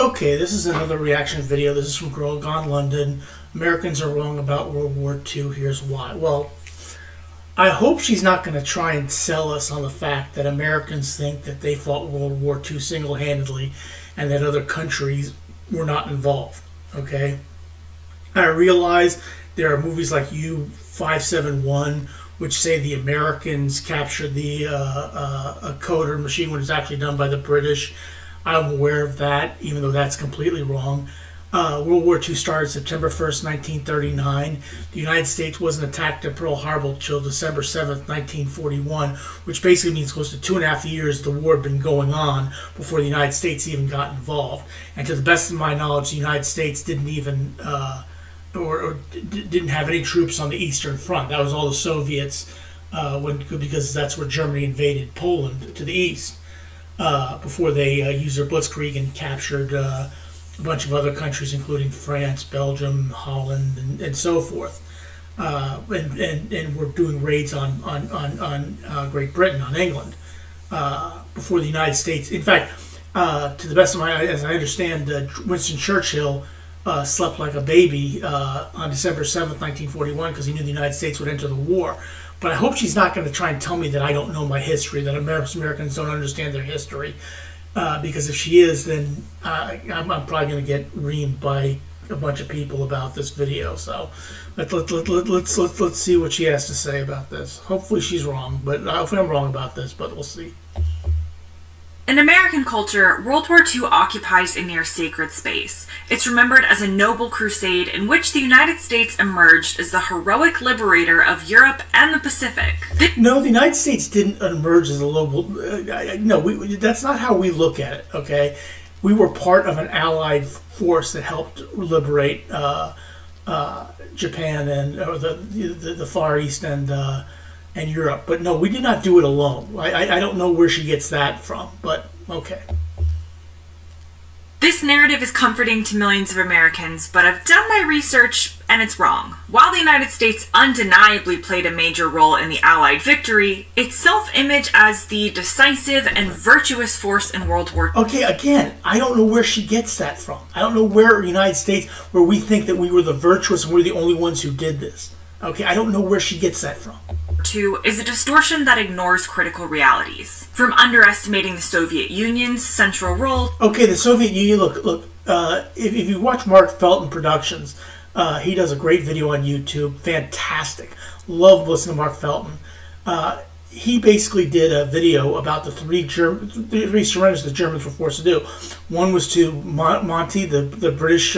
Okay, this is another reaction video. This is from Girl Gone London. Americans are wrong about World War II. Here's why. Well, I hope she's not going to try and sell us on the fact that Americans think that they fought World War II single-handedly and that other countries were not involved. Okay? I realize there are movies like U-571 which say the Americans captured the Coder machine when it was actually done by the British. I'm aware of that, even though that's completely wrong. World War II started September 1st, 1939. The United States wasn't attacked at Pearl Harbor until December 7th, 1941, which basically means close to 2.5 years the war had been going on before the United States even got involved. And to the best of my knowledge, the United States didn't even didn't have any troops on the Eastern Front. That was all the Soviets, because that's where Germany invaded Poland to the east before they used their blitzkrieg and captured a bunch of other countries, including France, Belgium, Holland, and so forth. And we're doing raids on Great Britain, on England, before the United States. In fact, to the best of my, as I understand, Winston Churchill slept like a baby on December 7th, 1941, because he knew the United States would enter the war. But I hope she's not going to try and tell me that I don't know my history, that Americans don't understand their history. Because if she is, then I'm probably going to get reamed by a bunch of people about this video. So let's see what she has to say about this. Hopefully she's wrong, but hopefully I'm wrong about this, but we'll see. In American culture, World War II occupies a near sacred space. It's remembered as a noble crusade in which the United States emerged as the heroic liberator of Europe and the Pacific. No, the United States didn't emerge as a global... that's not how we look at it, okay? We were part of an allied force that helped liberate Japan and the Far East and Europe. But no, we did not do it alone. I don't know where she gets that from, but okay. This narrative is comforting to millions of Americans, but I've done my research and it's wrong. While the United States undeniably played a major role in the Allied victory, its self-image as the decisive and virtuous force in World War II. Okay, again, I don't know where she gets that from. I don't know where in the United States where we think that we were the virtuous and we're the only ones who did this. Okay, I don't know where she gets that from. Is a distortion that ignores critical realities. From underestimating the Soviet Union's central role. Okay, the Soviet Union, look, if you watch Mark Felton Productions, he does a great video on YouTube. Fantastic. Love listening to Mark Felton. He basically did a video about the three surrenders the Germans were forced to do. One was to Monty, the British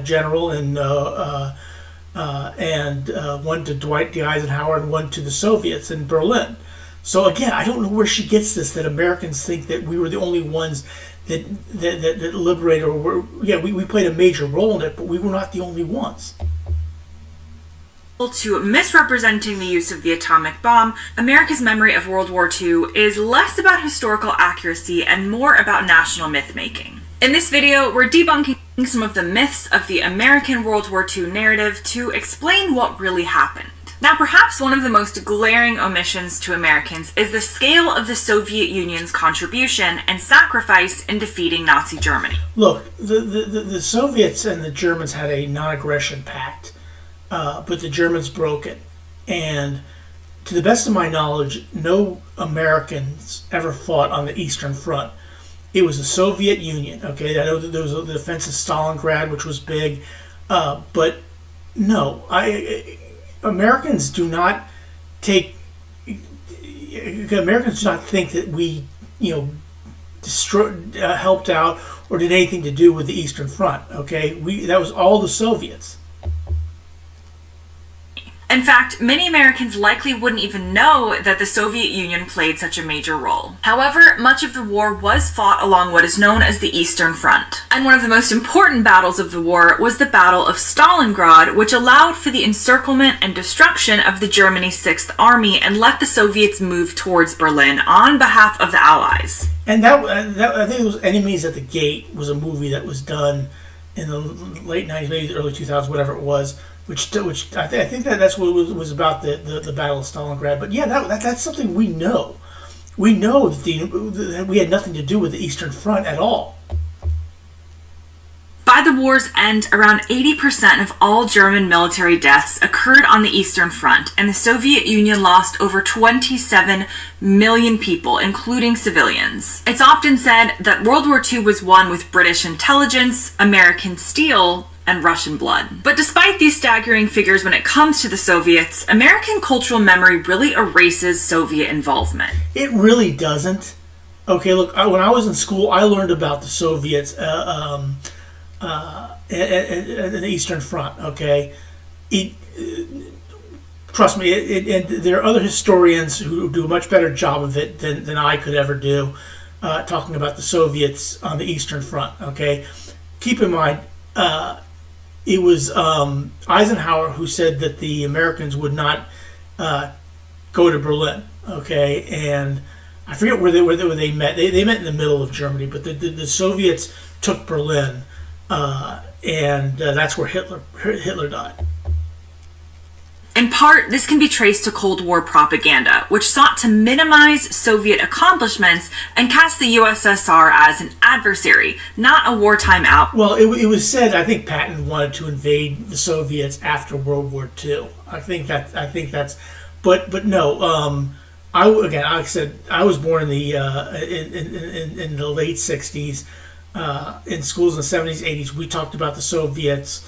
general, and one to Dwight D. Eisenhower and one to the Soviets in Berlin. So again, I don't know where she gets this, that Americans think that we were the only ones that liberated, or we played a major role in it, but we were not the only ones. To misrepresenting the use of the atomic bomb, America's memory of World War II is less about historical accuracy and more about national myth-making. In this video, we're debunking some of the myths of the American World War II narrative to explain what really happened. Now, perhaps one of the most glaring omissions to Americans is the scale of the Soviet Union's contribution and sacrifice in defeating Nazi Germany. Look, the Soviets and the Germans had a non-aggression pact, but the Germans broke it. And to the best of my knowledge, no Americans ever fought on the Eastern Front. It was the Soviet Union, okay? I know that there was the defense of Stalingrad, which was big, but no, Americans do not think that we, helped out or did anything to do with the Eastern Front, okay? That was all the Soviets. In fact, many Americans likely wouldn't even know that the Soviet Union played such a major role. However, much of the war was fought along what is known as the Eastern Front. And one of the most important battles of the war was the Battle of Stalingrad, which allowed for the encirclement and destruction of the Germany's 6th Army and let the Soviets move towards Berlin on behalf of the Allies. And I think it was Enemies at the Gate was a movie that was done in the late 90s, maybe the early 2000s, whatever it was, which I think that's what it was about, the Battle of Stalingrad. But yeah, that's something we know. We know that we had nothing to do with the Eastern Front at all. war's end, around 80% of all German military deaths occurred on the Eastern Front, and the Soviet Union lost over 27 million people, including civilians. It's often said that World War II was won with British intelligence, American steel, and Russian blood. But despite these staggering figures when it comes to the Soviets, American cultural memory really erases Soviet involvement. It really doesn't. Okay, look, when I was in school, I learned about the Soviets in the Eastern Front, okay? Trust me, and there are other historians who do a much better job of it than I could ever do, talking about the Soviets on the Eastern Front, okay? Keep in mind, it was Eisenhower who said that the Americans would not go to Berlin, okay? And I forget where they met. They met in the middle of Germany, but the Soviets took Berlin, and that's where Hitler died. In part, this can be traced to Cold War propaganda, which sought to minimize Soviet accomplishments and cast the USSR as an adversary, not a wartime ally. Well, it was said, I think Patton wanted to invade the Soviets after World War II. I think that's, but no. Like I said, I was born in the in the late '60s. In schools in the '70s, '80s, we talked about the Soviets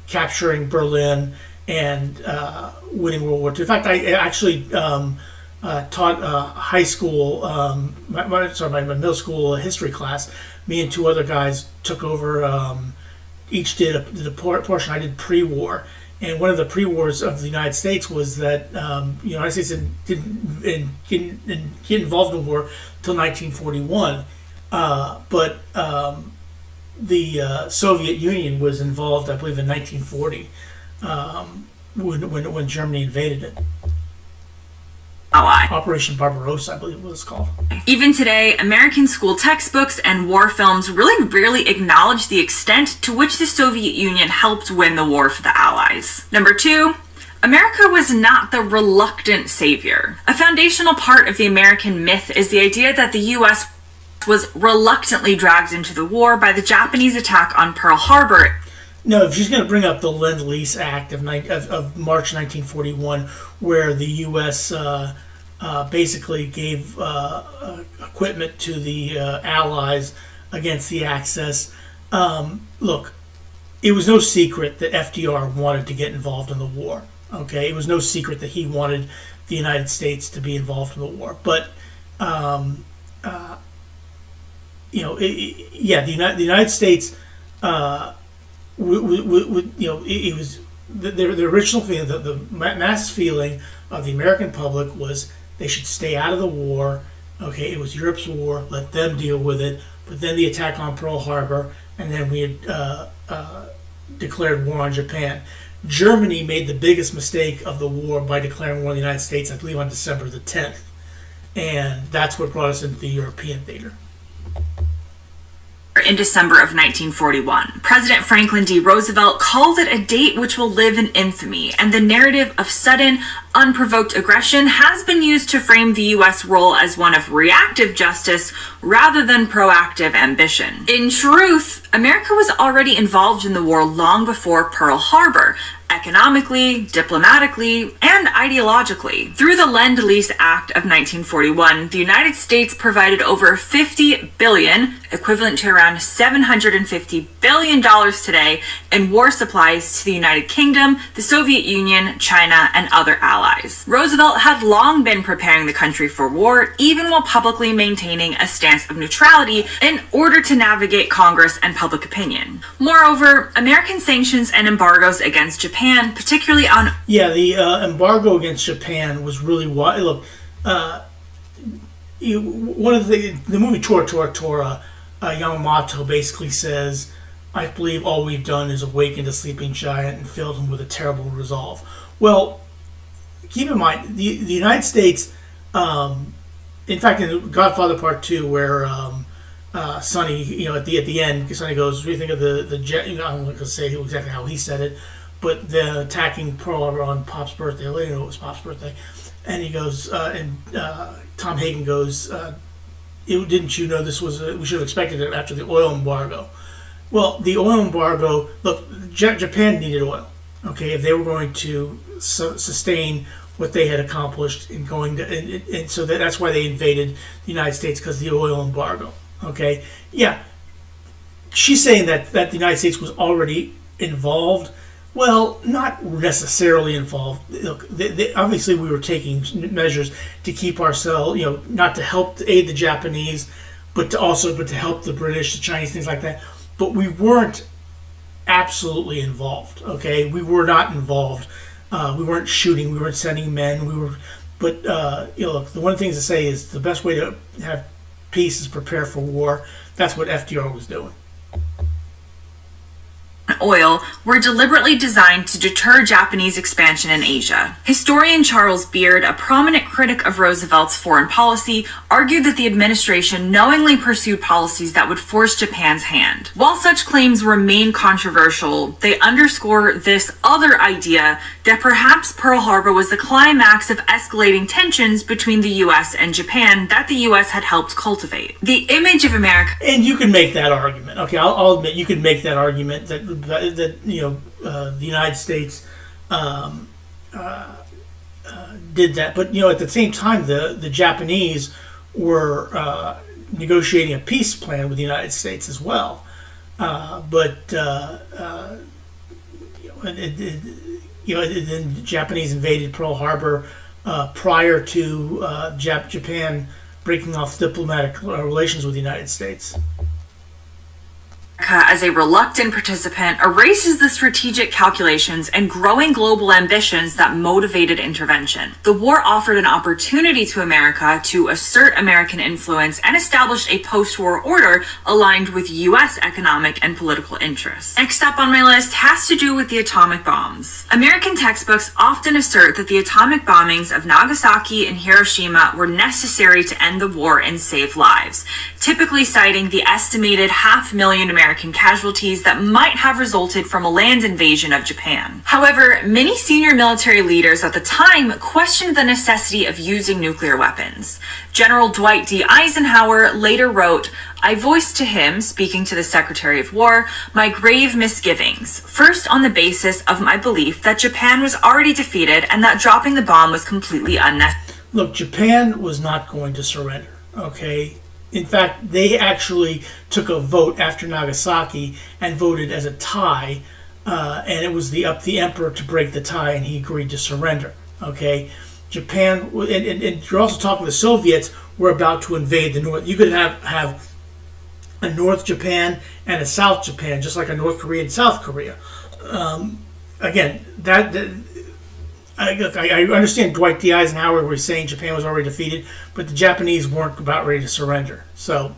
capturing Berlin and winning World War II. In fact, I actually taught high school, my middle school history class. Me and two other guys took over. Each did a portion. I did pre-war. And one of the pre-wars of the United States was that the United States didn't get involved in war until 1941, but the Soviet Union was involved, I believe, in 1940 when Germany invaded it. Ally. Operation Barbarossa, I believe it was called. Even today, American school textbooks and war films really rarely acknowledge the extent to which the Soviet Union helped win the war for the Allies. Number 2, America was not the reluctant savior. A foundational part of the American myth is the idea that the U.S. was reluctantly dragged into the war by the Japanese attack on Pearl Harbor. No, if she's going to bring up the Lend-Lease Act of March 1941, where the U.S. Basically gave equipment to the Allies against the Axis. Look, it was no secret that FDR wanted to get involved in the war. Okay, it was no secret that he wanted the United States to be involved in the war. But the United States. It was the original feeling, the mass feeling of the American public was they should stay out of the war. Okay, it was Europe's war, let them deal with it. But then the attack on Pearl Harbor, and then we had declared war on Japan. Germany made the biggest mistake of the war by declaring war on the United States, I believe, on December the 10th. And that's what brought us into the European theater. In December of 1941, President Franklin D. Roosevelt called it a date which will live in infamy, and the narrative of sudden, unprovoked aggression has been used to frame the U.S. role as one of reactive justice rather than proactive ambition. In truth, America was already involved in the war long before Pearl Harbor, economically, diplomatically, and ideologically. Through the Lend-Lease Act of 1941, the United States provided over $50 billion, equivalent to around $750 billion today, in war supplies to the United Kingdom, the Soviet Union, China, and other allies. Roosevelt had long been preparing the country for war, even while publicly maintaining a stance of neutrality in order to navigate Congress and public opinion. Moreover, American sanctions and embargoes against Japan, particularly on... Yeah, the embargo against Japan was really wide. Look, one of the movie Tora Tora Tora, Yamamoto basically says, I believe all we've done is awakened a sleeping giant and filled him with a terrible resolve. Well, keep in mind, the United States, in fact, in Godfather Part 2, where Sonny, at the end, Sonny goes, what do you think of the jet? I'm not going to say exactly how he said it, but the attacking Pearl Harbor on Pop's birthday. I didn't know it was Pop's birthday. And he goes, Tom Hagen goes, didn't you know this was we should have expected it after the oil embargo? Well, the oil embargo. Look, Japan needed oil. Okay, if they were going to sustain what they had accomplished in going to, and so that's why they invaded the United States, because of the oil embargo. Okay, yeah, she's saying that the United States was already involved. Well, not necessarily involved. Look, obviously we were taking measures to keep ourselves, not to help to aid the Japanese, but to help the British, the Chinese, things like that. But we weren't absolutely involved. Okay, we were not involved. We weren't shooting. We weren't sending men. But look, the one of the things to say is the best way to have peace is prepare for war. That's what FDR was doing. Oil were deliberately designed to deter Japanese expansion in Asia. Historian Charles Beard, a prominent critic of Roosevelt's foreign policy, argued that the administration knowingly pursued policies that would force Japan's hand. While such claims remain controversial, they underscore this other idea that perhaps Pearl Harbor was the climax of escalating tensions between the U.S. and Japan that the U.S. had helped cultivate. The image of America... And you can make that argument. Okay, I'll admit you could make that argument that the United States did that, but at the same time the Japanese were negotiating a peace plan with the United States as well. Then the Japanese invaded Pearl Harbor prior to Japan breaking off diplomatic relations with the United States. As a reluctant participant, erases the strategic calculations and growing global ambitions that motivated intervention. The war offered an opportunity to America to assert American influence and establish a post-war order aligned with U.S. economic and political interests. Next up on my list has to do with the atomic bombs. American textbooks often assert that the atomic bombings of Nagasaki and Hiroshima were necessary to end the war and save lives, typically citing the estimated 500,000 American casualties that might have resulted from a land invasion of Japan. However, many senior military leaders at the time questioned the necessity of using nuclear weapons. General Dwight D. Eisenhower later wrote, "I voiced to him, speaking to the Secretary of War, my grave misgivings, first on the basis of my belief that Japan was already defeated and that dropping the bomb was completely unnecessary." Look, Japan was not going to surrender, okay? In fact, they actually took a vote after Nagasaki and voted as a tie, and it was up to the emperor to break the tie, and he agreed to surrender. Okay, Japan, and you're also talking the Soviets were about to invade the North. You could have a North Japan and a South Japan, just like a North Korea and South Korea. Again, I understand Dwight D. Eisenhower was saying Japan was already defeated, but the Japanese weren't about ready to surrender. So,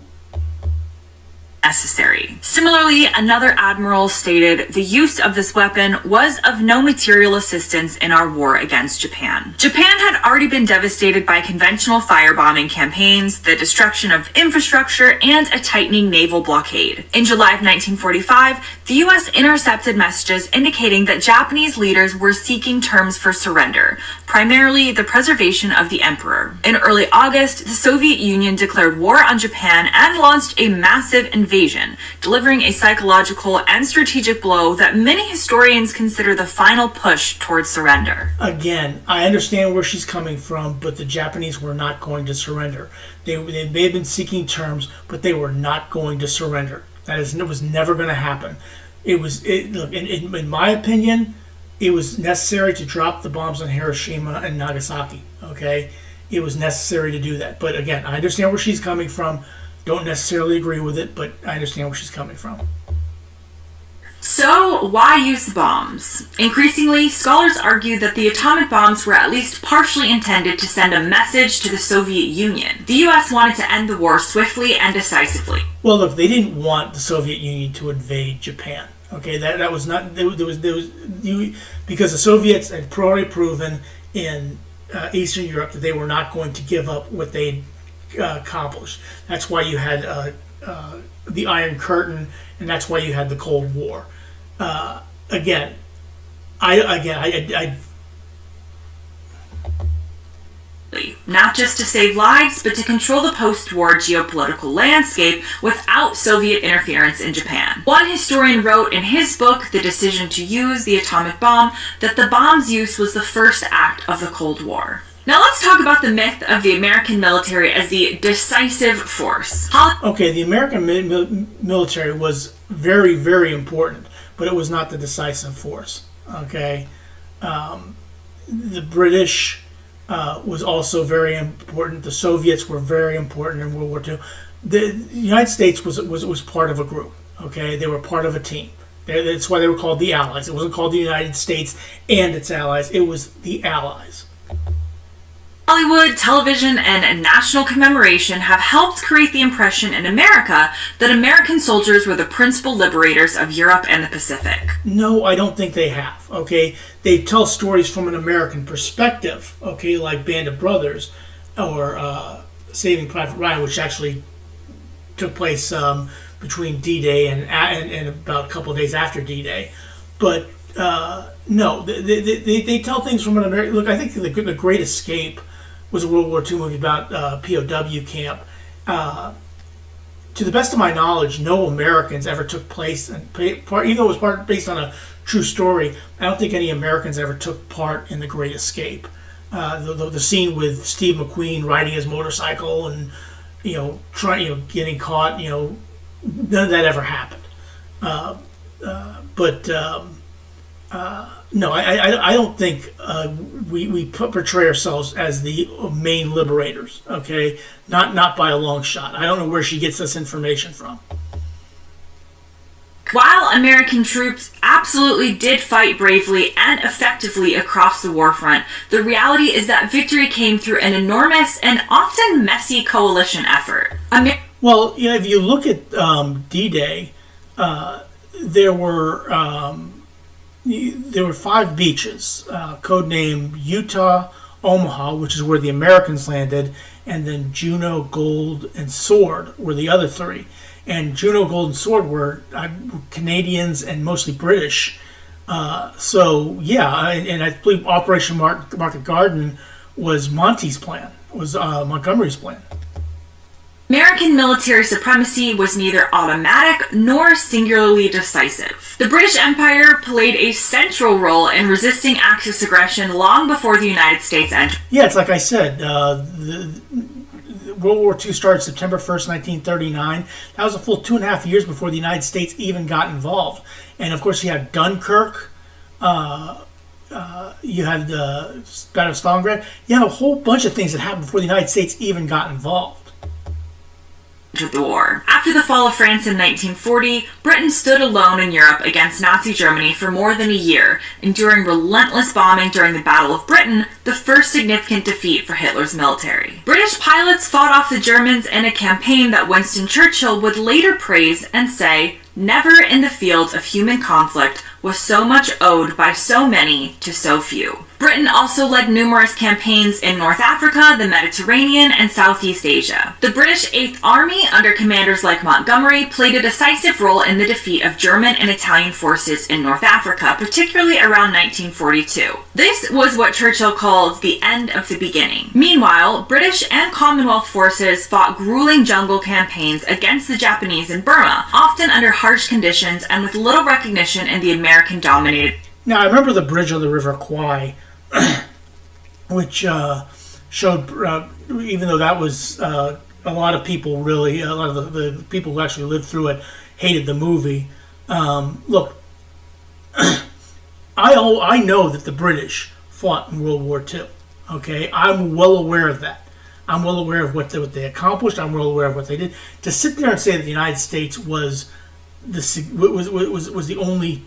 necessary. Similarly, another admiral stated the use of this weapon was of no material assistance in our war against Japan. Japan had already been devastated by conventional firebombing campaigns, the destruction of infrastructure, and a tightening naval blockade. In July of 1945, the U.S. intercepted messages indicating that Japanese leaders were seeking terms for surrender, primarily the preservation of the emperor. In early August, the Soviet Union declared war on Japan and launched a massive invasion, delivering a psychological and strategic blow that many historians consider the final push towards surrender. Again, I understand where she's coming from, but the Japanese were not going to surrender. They may have been seeking terms, but they were not going to surrender. It was never going to happen. Look, in my opinion, it was necessary to drop the bombs on Hiroshima and Nagasaki. Okay, it was necessary to do that. But again, I understand where she's coming from. Don't necessarily agree with it, but I understand where she's coming from. So, why use the bombs? Increasingly, scholars argue that the atomic bombs were at least partially intended to send a message to the Soviet Union. The US wanted to end the war swiftly and decisively. Well, look, they didn't want the Soviet Union to invade Japan. Okay, that was not because the Soviets had already proven in Eastern Europe that they were not going to give up what they accomplished. That's why you had the Iron Curtain, and that's why you had the Cold War. not just to save lives, but to control the post-war geopolitical landscape without Soviet interference in Japan. One historian wrote in his book, The Decision to Use the Atomic Bomb, that the bomb's use was the first act of the Cold War. Now let's talk about the myth of the American military as the decisive force. Okay, the American military was very, very important, but it was not the decisive force. Okay, the British was also very important. The Soviets were very important in World War II. The United States was part of a group. Okay, they were part of a team. That's why they were called the Allies. It wasn't called the United States and its allies. It was the Allies. Hollywood, television, and national commemoration have helped create the impression in America that American soldiers were the principal liberators of Europe and the Pacific. No, I don't think they have. Okay, they tell stories from an American perspective. Okay, like Band of Brothers or Saving Private Ryan, which actually took place between D-Day and about a couple of days after D-Day. But no, they tell things from an American. Look, I think the Great Escape was a World War II movie about POW camp. To the best of my knowledge, no Americans ever took place, and even though it was based on a true story, I don't think any Americans ever took part in the Great Escape. The scene with Steve McQueen riding his motorcycle and getting caught, none of that ever happened. No, I don't think we portray ourselves as the main liberators. Okay, not by a long shot. I don't know where she gets this information from. While American troops absolutely did fight bravely and effectively across the war front, the reality is that victory came through an enormous and often messy coalition effort. Well, if you look at D-Day, there were 5 beaches, codenamed Utah, Omaha, which is where the Americans landed, and then Juno, Gold, and Sword were the other 3. And Juno, Gold, and Sword were Canadians and mostly British. So yeah, and I believe Operation Market Garden was Monty's plan, was Montgomery's plan. American military supremacy was neither automatic nor singularly decisive. The British Empire played a central role in resisting Axis aggression long before the United States entered. Yeah, it's like I said, the World War II started September 1st, 1939. That was a full 2.5 years before the United States even got involved. And of course, you had Dunkirk, you had the Battle of Stalingrad. You have a whole bunch of things that happened before the United States even got involved. The war. After the fall of France in 1940, Britain stood alone in Europe against Nazi Germany for more than a year, enduring relentless bombing during the Battle of Britain, the first significant defeat for Hitler's military. British pilots fought off the Germans in a campaign that Winston Churchill would later praise and say, "Never in the fields of human conflict was so much owed by so many to so few." Britain also led numerous campaigns in North Africa, the Mediterranean, and Southeast Asia. The British 8th Army, under commanders like Montgomery, played a decisive role in the defeat of German and Italian forces in North Africa, particularly around 1942. This was what Churchill called the end of the beginning. Meanwhile, British and Commonwealth forces fought grueling jungle campaigns against the Japanese in Burma, often under harsh conditions and with little recognition in the American-dominated. Now, I remember the bridge on the River Kwai, which showed, even though that was a lot of people really, a lot of the people who actually lived through it hated the movie. Look, I know that the British fought in World War II. Okay, I'm well aware of that. I'm well aware of what they accomplished. I'm well aware of what they did. To sit there and say that the United States was the only,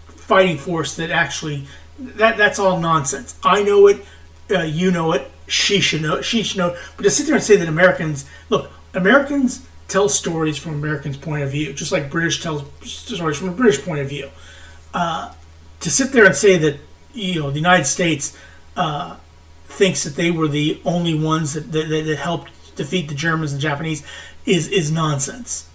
fighting force that actually, that's all nonsense. I know it, you know it, she should know. But to sit there and say that Americans tell stories from Americans' point of view, just like British tell stories from a British point of view. To sit there and say that the United States thinks that they were the only ones that helped defeat the Germans and Japanese is nonsense.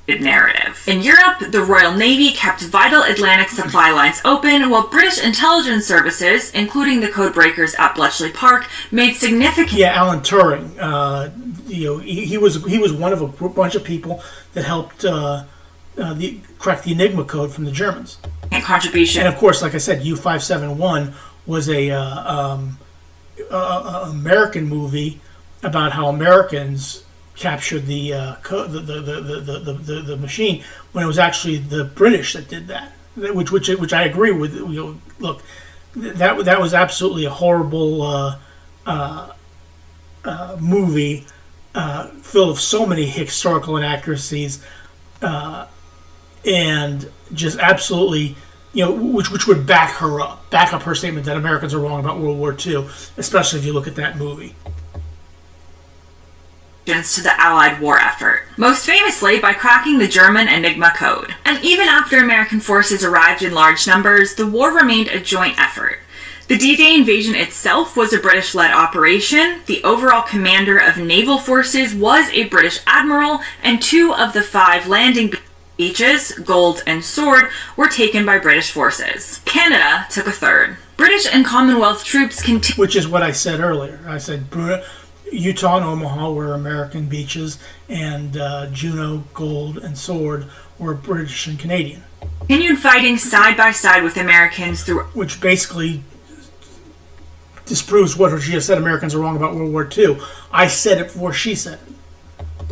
narrative. In Europe, the Royal Navy kept vital Atlantic supply lines open, while British intelligence services, including the codebreakers at Bletchley Park, made significant... Yeah, Alan Turing. He was one of a bunch of people that helped crack the Enigma code from the Germans. Contribution. And of course, like I said, U-571 was a American movie about how Americans captured the machine when it was actually the British that did that. Which I agree with. Look, that was absolutely a horrible movie, full of so many historical inaccuracies, and just absolutely, which would back up her statement that Americans are wrong about World War II, especially if you look at that movie. To the Allied war effort, most famously by cracking the German Enigma code. And even after American forces arrived in large numbers, the war remained a joint effort. The D-Day invasion itself was a British-led operation, the overall commander of naval forces was a British admiral, and 2 of the 5 landing beaches, Gold and Sword, were taken by British forces. Canada took a third. British and Commonwealth troops continued... Which is what I said earlier. I said Utah and Omaha were American beaches, and Juno, Gold, and Sword were British and Canadian. Continued fighting side by side with Americans through... Which basically disproves what she just said, Americans are wrong about World War II. I said it before she said it.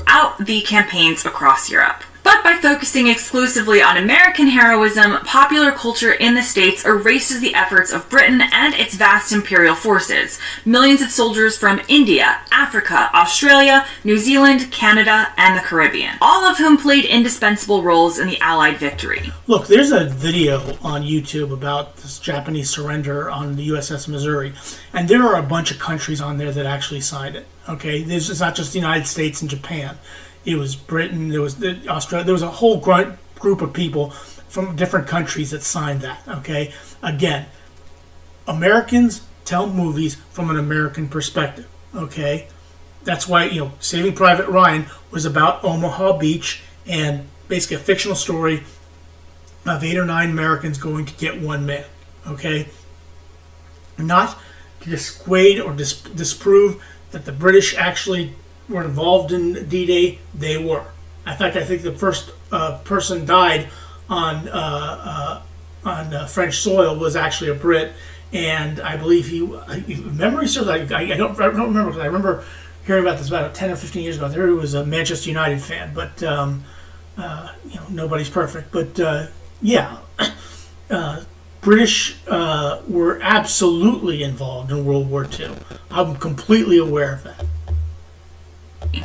Out the campaigns across Europe. But by focusing exclusively on American heroism, popular culture in the States erases the efforts of Britain and its vast imperial forces. Millions of soldiers from India, Africa, Australia, New Zealand, Canada, and the Caribbean, all of whom played indispensable roles in the Allied victory. Look, there's a video on YouTube about this Japanese surrender on the USS Missouri, and there are a bunch of countries on there that actually signed it. Okay, it's not just the United States and Japan. It was Britain, there was Australia, there was a whole group of people from different countries that signed that, okay? Again, Americans tell movies from an American perspective, okay? That's why, Saving Private Ryan was about Omaha Beach and basically a fictional story of 8 or 9 Americans going to get one man, okay? Not to dissuade or disprove that the British actually were involved in D-Day. They were. In fact, I think the first person died on French soil was actually a Brit, and I believe memory serves. I don't remember, because I remember hearing about this about 10 or 15 years ago. There he was a Manchester United fan, but nobody's perfect. But British were absolutely involved in World War II. I'm completely aware of that.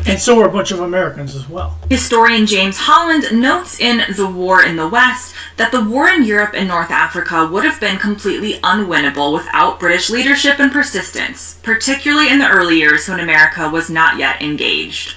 And so are a bunch of Americans as well. Historian James Holland notes in The War in the West that the war in Europe and North Africa would have been completely unwinnable without British leadership and persistence, particularly in the early years when America was not yet engaged.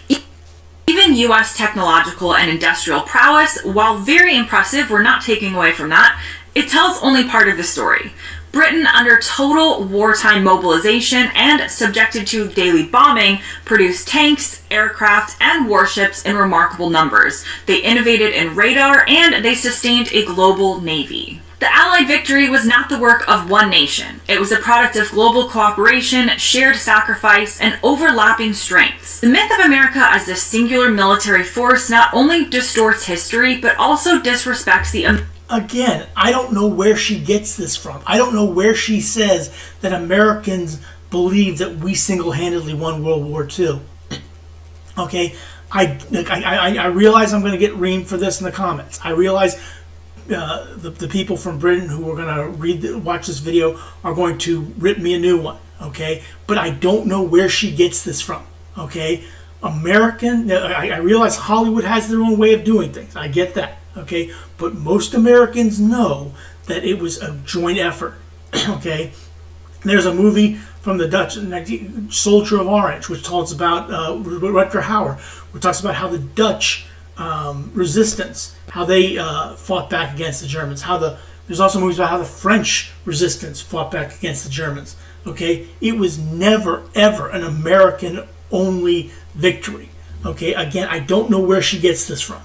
Even U.S. technological and industrial prowess, while very impressive, we're not taking away from that, it tells only part of the story. Britain, under total wartime mobilization and subjected to daily bombing, produced tanks, aircraft, and warships in remarkable numbers. They innovated in radar, and they sustained a global navy. The Allied victory was not the work of one nation. It was a product of global cooperation, shared sacrifice, and overlapping strengths. The myth of America as a singular military force not only distorts history, but also disrespects the... Again, I don't know where she gets this from. I don't know where she says that Americans believe that we single-handedly won World War II. Okay? I realize I'm going to get reamed for this in the comments. I realize the people from Britain who are going to watch this video are going to rip me a new one. Okay? But I don't know where she gets this from. Okay? I realize Hollywood has their own way of doing things. I get that. Okay, but most Americans know that it was a joint effort. Okay, there's a movie from the Dutch, Soldier of Orange, which talks about Rutger Hauer, which talks about how the Dutch resistance, how they fought back against the Germans. There's also movies about how the French resistance fought back against the Germans. Okay, it was never ever an American only victory. Okay, again, I don't know where she gets this from.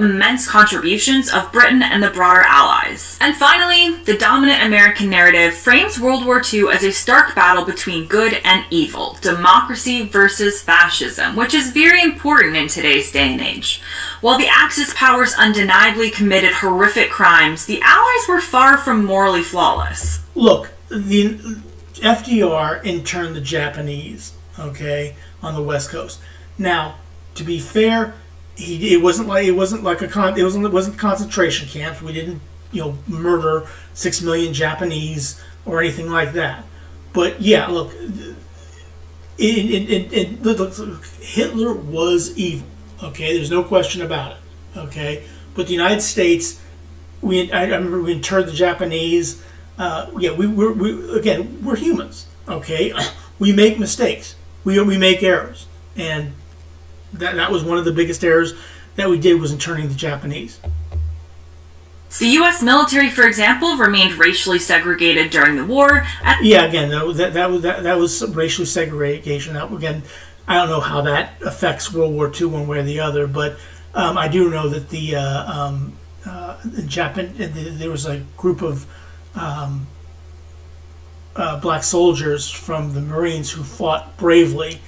immense contributions of Britain and the broader Allies. And finally, the dominant American narrative frames World War II as a stark battle between good and evil, democracy versus fascism, which is very important in today's day and age. While the Axis powers undeniably committed horrific crimes, the Allies were far from morally flawless. Look, the FDR interned the Japanese, okay, on the West Coast. Now, to be fair, it wasn't concentration camps. We didn't, murder 6 million Japanese or anything like that. But yeah, look, Hitler was evil. Okay, there's no question about it. Okay, but the United States, I remember we interned the Japanese. We're humans. Okay, we make mistakes. We make errors, and that was one of the biggest errors that we did, was interning the Japanese. The U.S. military, for example, remained racially segregated during the war. That was racial segregation. Again, I don't know how that affects World War II one way or the other, but I do know that there was a group of black soldiers from the Marines who fought bravely,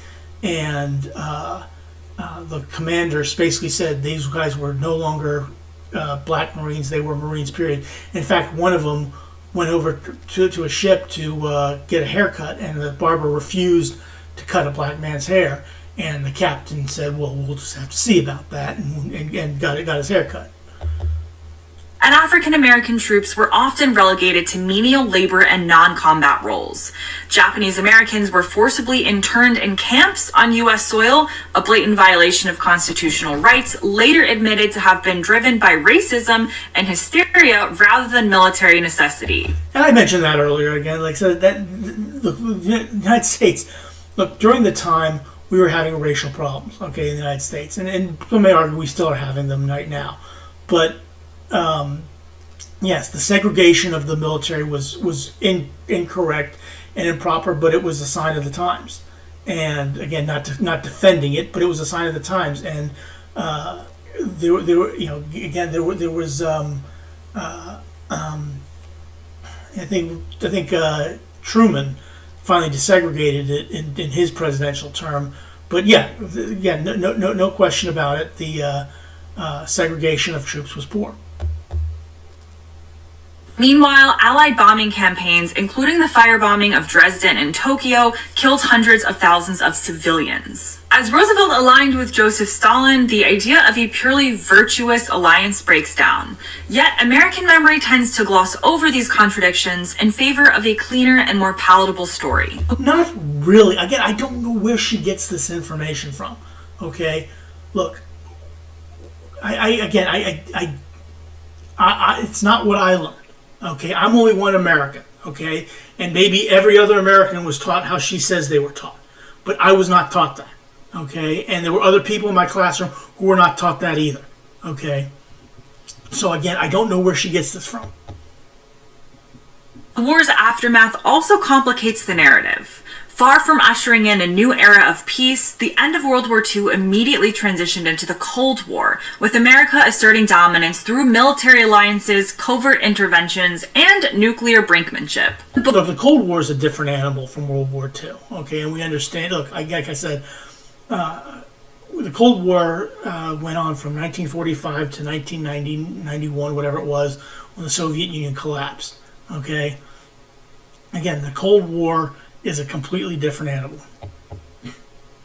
and the commanders basically said these guys were no longer black Marines, they were Marines, period. In fact, one of them went over to a ship to get a haircut, and the barber refused to cut a black man's hair, and the captain said, well, we'll just have to see about that, and got his haircut. And African American troops were often relegated to menial labor and non-combat roles. Japanese Americans were forcibly interned in camps on U.S. soil, a blatant violation of constitutional rights, later admitted to have been driven by racism and hysteria rather than military necessity. And I mentioned that earlier again, the United States, during the time we were having racial problems, okay, in the United States, and some may argue we still are having them right now, but yes, the segregation of the military was incorrect and improper, but it was a sign of the times. And again, not defending it, but it was a sign of the times. And there was I think Truman finally desegregated it in his presidential term. But no question about it. The segregation of troops was poor. Meanwhile, Allied bombing campaigns, including the firebombing of Dresden and Tokyo, killed hundreds of thousands of civilians. As Roosevelt aligned with Joseph Stalin, the idea of a purely virtuous alliance breaks down. Yet, American memory tends to gloss over these contradictions in favor of a cleaner and more palatable story. Not really. Again, I don't know where she gets this information from. Okay? Look, it's not what I learned. Okay, I'm only one American, okay? And maybe every other American was taught how she says they were taught. But I was not taught that, okay? And there were other people in my classroom who were not taught that either, okay? So again, I don't know where she gets this from. The war's aftermath also complicates the narrative. Far from ushering in a new era of peace, the end of World War II immediately transitioned into the Cold War, with America asserting dominance through military alliances, covert interventions, and nuclear brinkmanship. Look, the Cold War is a different animal from World War II, okay? And we understand, look, like I said, the Cold War went on from 1945 to 1991, whatever it was, when the Soviet Union collapsed, okay? Again, the Cold War is a completely different animal.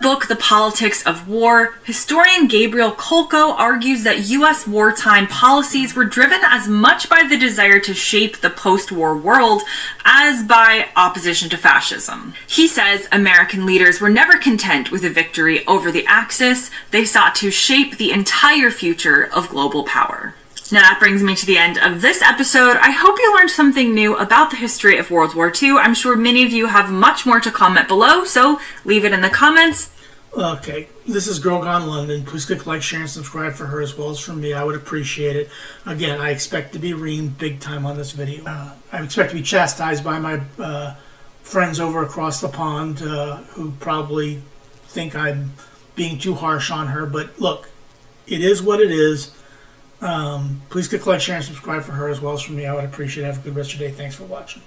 Book The Politics of War, historian Gabriel Kolko argues that U.S. wartime policies were driven as much by the desire to shape the post-war world as by opposition to fascism. He says American leaders were never content with a victory over the Axis. They sought to shape the entire future of global power. Now that brings me to the end of this episode. I hope you learned something new about the history of World War II. I'm sure many of you have much more to comment below, so leave it in the comments. Okay, this is Girl Gone London. Please click like, share, and subscribe for her as well as for me. I would appreciate it. Again, I expect to be reamed big time on this video. I expect to be chastised by my friends over across the pond who probably think I'm being too harsh on her. But look, it is what it is. Please click like, share, and subscribe for her as well as for me. I would appreciate it. Have a good rest of your day. Thanks for watching.